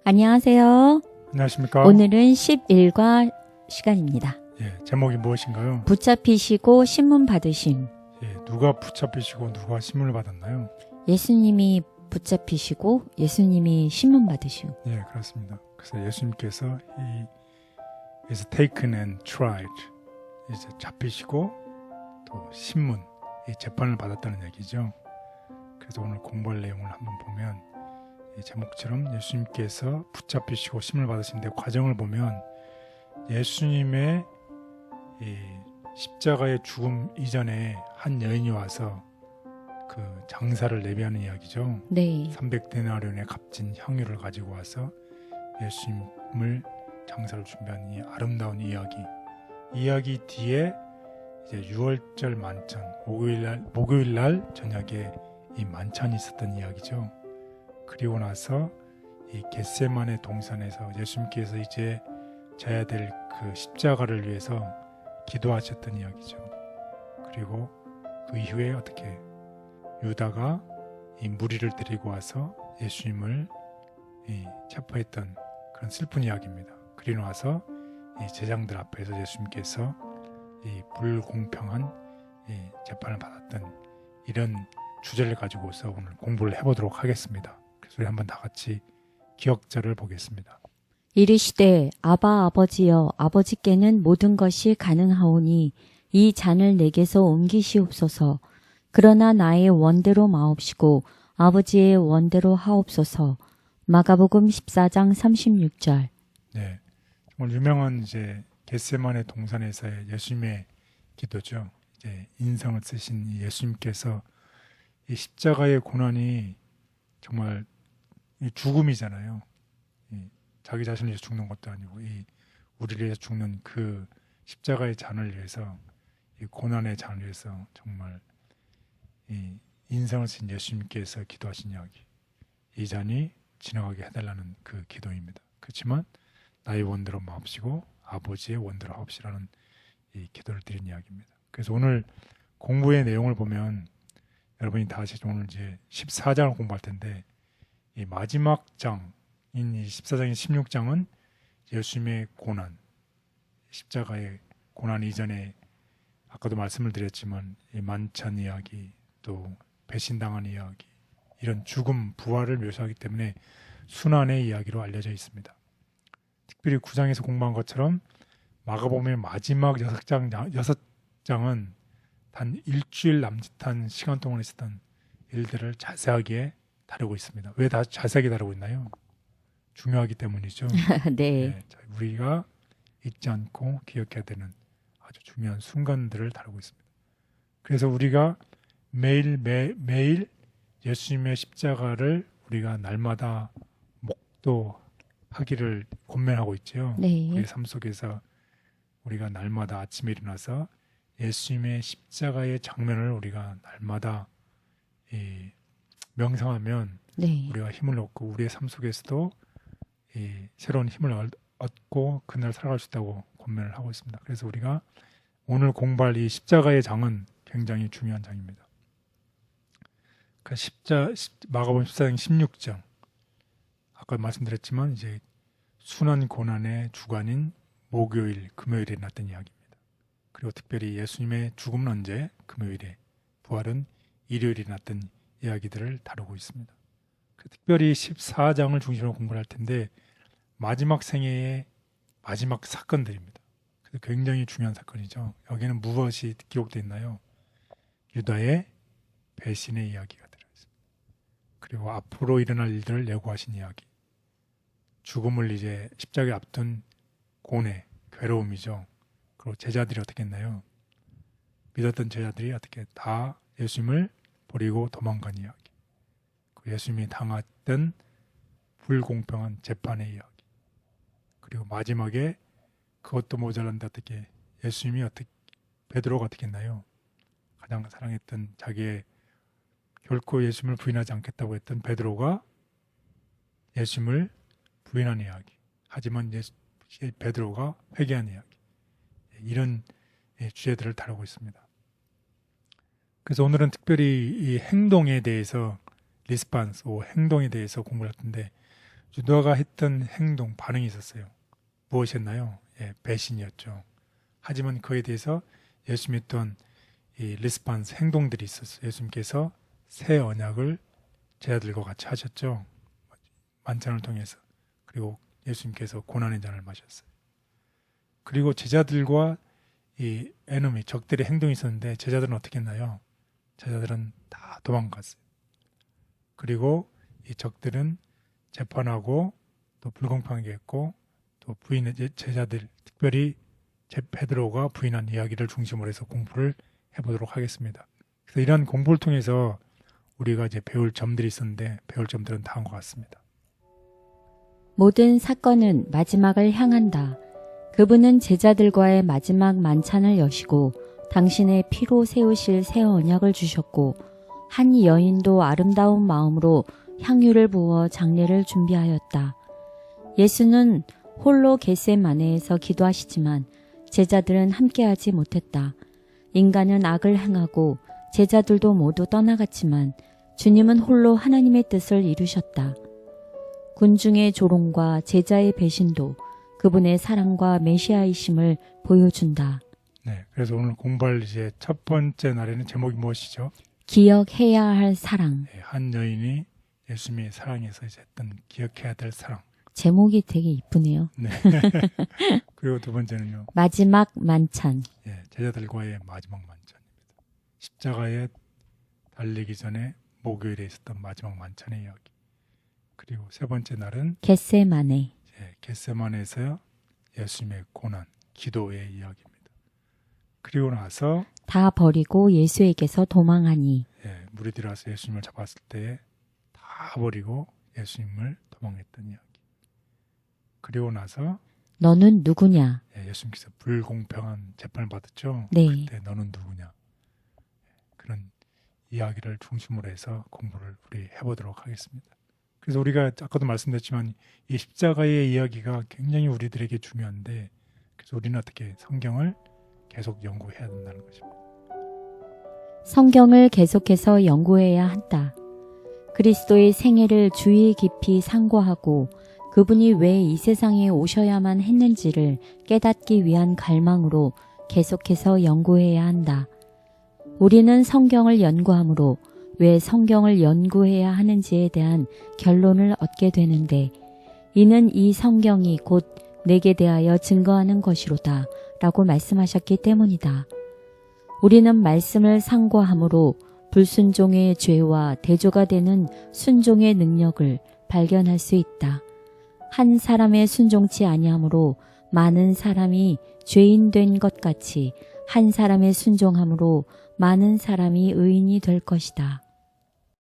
안녕하세요. 안녕하십니까? 오늘은 11과 시간입니다. 예, 제목이 무엇인가요? 붙잡히시고 신문 받으심. 예, 누가 붙잡히시고 누가 신문을 받았나요? 예수님이 붙잡히시고 예수님이 신문 받으심. 예, 그렇습니다. 그래서 예수님께서 He is taken and tried, 이제 잡히시고 또 신문, 이 재판을 받았다는 얘기죠. 그래서 오늘 공부할 내용을 한번 보면 이 제목처럼 예수님께서 붙잡히시고 신문을 받으시는데 과정을 보면 예수님의 이 십자가의 죽음 이전에 한 여인이 와서 그 장사를 내비하는 이야기죠. 네. 300데나리온의 값진 향유를 가지고 와서 예수님을 장사를 준비한 이 아름다운 이야기 뒤에 이제 6월절 만찬 목요일 날 저녁에 이 만찬이 있었던 이야기죠. 그리고 나서 이 겟세마네 동산에서 예수님께서 이제 져야 될 그 십자가를 위해서 기도하셨던 이야기죠. 그리고 그 이후에 어떻게 유다가 이 무리를 데리고 와서 예수님을 체포했던 그런 슬픈 이야기입니다. 그리고 나서 이 제장들 앞에서 예수님께서 이 불공평한 이 재판을 받았던 이런 주제를 가지고서 오늘 공부를 해보도록 하겠습니다. 그래서 우리 한번 다 같이 기억자를 보겠습니다. 이르시되 아바 아버지여 아버지께는 모든 것이 가능하오니 이 잔을 내게서 옮기시옵소서. 그러나 나의 원대로 마옵시고 아버지의 원대로 하옵소서. 마가복음 14장 36절. 네, 정말 유명한 이제 겟세마네 동산에서의 예수님의 기도죠. 이제 인성을 쓰신 이 예수님께서 이 십자가의 고난이 정말 이 죽음이잖아요. 자기 자신을 위해서 죽는 것도 아니고 이 우리를 위해서 죽는 그 십자가의 잔을 위해서 이 고난의 잔을 위해서 정말 이 인성을 쓴 예수님께서 기도하신 이야기, 이 잔이 지나가게 해달라는 그 기도입니다. 그렇지만 나의 원대로 마옵시고 아버지의 원대로 하옵시라는 이 기도를 드린 이야기입니다. 그래서 오늘 공부의 내용을 보면 여러분이 다시 오늘 이제 14장을 공부할 텐데 이 마지막 장인 이 14장인 16장은 예수님의 고난, 십자가의 고난 이전에 아까도 말씀을 드렸지만 이 만찬 이야기, 또 배신당한 이야기, 이런 죽음, 부활을 묘사하기 때문에 순환의 이야기로 알려져 있습니다. 특별히 9장에서 공부한 것처럼 마가복음의 마지막 6장은 단 일주일 남짓한 시간 동안 있었던 일들을 자세하게 다루고 있습니다. 왜 다 자세하게 다루고 있나요? 중요하기 때문이죠. 네. 우리가 잊지 않고 기억해야 되는 아주 중요한 순간들을 다루고 있습니다. 그래서 우리가 매일 예수님의 십자가를 우리가 날마다 목도하기를 권면하고 있죠. 네. 우리 삶 속에서 우리가 날마다 아침에 일어나서 예수님의 십자가의 장면을 우리가 날마다 명상하면 네. 우리가 힘을 얻고 우리의 삶 속에서도 새로운 힘을 얻고 그날 살아갈 수 있다고 권면을 하고 있습니다. 그래서 우리가 오늘 공부할 이 십자가의 장은 굉장히 중요한 장입니다. 그 마가복음 14장 16장, 아까 말씀드렸지만 이제 순환 고난의 주간인 목요일, 금요일에 났던 이야기입니다. 그리고 특별히 예수님의 죽음은 언제? 금요일에, 부활은 일요일에 났던 이야기들을 다루고 있습니다. 특별히 14장을 중심으로 공부를 할 텐데 마지막 생애의 마지막 사건들입니다. 그래서 굉장히 중요한 사건이죠. 여기는 무엇이 기록되어 있나요? 유다의 배신의 이야기가 들어있습니다. 그리고 앞으로 일어날 일들을 예고하신 이야기, 죽음을 이제 십자가에 앞둔 고뇌, 괴로움이죠. 그리고 제자들이 어떻게 했나요? 믿었던 제자들이 어떻게 다 예수님을 버리고 도망간 이야기, 예수님이 당했던 불공평한 재판의 이야기, 그리고 마지막에 그것도 모자란데 어떻게 예수님이 베드로가 어떻게 했나요? 가장 사랑했던 자기의 결코 예수님을 부인하지 않겠다고 했던 베드로가 예수님을 부인한 이야기, 하지만 베드로가 회개한 이야기, 이런 주제들을 다루고 있습니다. 그래서 오늘은 특별히 이 행동에 대해서 리스판스, 행동에 대해서 공부를 할 텐데 유다가 했던 행동, 반응이 있었어요. 무엇이었나요? 예, 배신이었죠. 하지만 그에 대해서 예수님이 했던 이 리스판스 행동들이 있었어요. 예수님께서 새 언약을 제자들과 같이 하셨죠. 만찬을 통해서. 그리고 예수님께서 고난의 잔을 마셨어요. 그리고 제자들과 이 에너미, 적들의 행동이 있었는데 제자들은 어떻게 했나요? 제자들은 다 도망갔어요. 그리고 이 적들은 재판하고 또 불공평하게 했고 또 부인의 제자들, 특별히 베드로가 부인한 이야기를 중심으로 해서 공부를 해보도록 하겠습니다. 그래서 이러한 공부를 통해서 우리가 이제 배울 점들이 있었는데 배울 점들은 다음과 같습니다. 모든 사건은 마지막을 향한다. 그분은 제자들과의 마지막 만찬을 여시고 당신의 피로 세우실 새 언약을 주셨고 한 여인도 아름다운 마음으로 향유를 부어 장례를 준비하였다. 예수는 홀로 겟세마네에서 기도하시지만 제자들은 함께하지 못했다. 인간은 악을 행하고 제자들도 모두 떠나갔지만 주님은 홀로 하나님의 뜻을 이루셨다. 군중의 조롱과 제자의 배신도 그분의 사랑과 메시아이심을 보여준다. 네, 그래서 오늘 공부할 이제 첫 번째 날에는 제목이 무엇이죠? 기억해야 할 사랑. 네, 한 여인이 예수님의 사랑에서 이제 했던 기억해야 될 사랑. 제목이 되게 이쁘네요. 네. 그리고 두 번째는요. 마지막 만찬. 예, 제자들과의 마지막 만찬입니다. 십자가에 달리기 전에 목요일에 있었던 마지막 만찬의 이야기. 그리고 세 번째 날은 겟세마네. 겟세마네에서 예수님의 고난, 기도의 이야기입니다. 그리고 나서 다 버리고 예수에게서 도망하니. 무리들이 와서 예수님을 잡았을 때 다 버리고 예수님을 도망했던 이야기. 그리고 나서 너는 누구냐? 예수님께서 불공평한 재판을 받았죠. 네. 그때 너는 누구냐? 그런 이야기를 중심으로 해서 공부를 우리 해보도록 하겠습니다. 그래서 우리가 아까도 말씀드렸지만 이 십자가의 이야기가 굉장히 우리들에게 중요한데 그래서 우리는 어떻게 성경을 계속 연구해야 된다는 것입니다. 성경을 계속해서 연구해야 한다. 그리스도의 생애를 주의 깊이 상고하고 그분이 왜 이 세상에 오셔야만 했는지를 깨닫기 위한 갈망으로 계속해서 연구해야 한다. 우리는 성경을 연구함으로 왜 성경을 연구해야 하는지에 대한 결론을 얻게 되는데 이는 이 성경이 곧 내게 대하여 증거하는 것이로다 라고 말씀하셨기 때문이다. 우리는 말씀을 상고함으로 불순종의 죄와 대조가 되는 순종의 능력을 발견할 수 있다. 한 사람의 순종치 아니함으로 많은 사람이 죄인 된 것 같이 한 사람의 순종함으로 많은 사람이 의인이 될 것이다.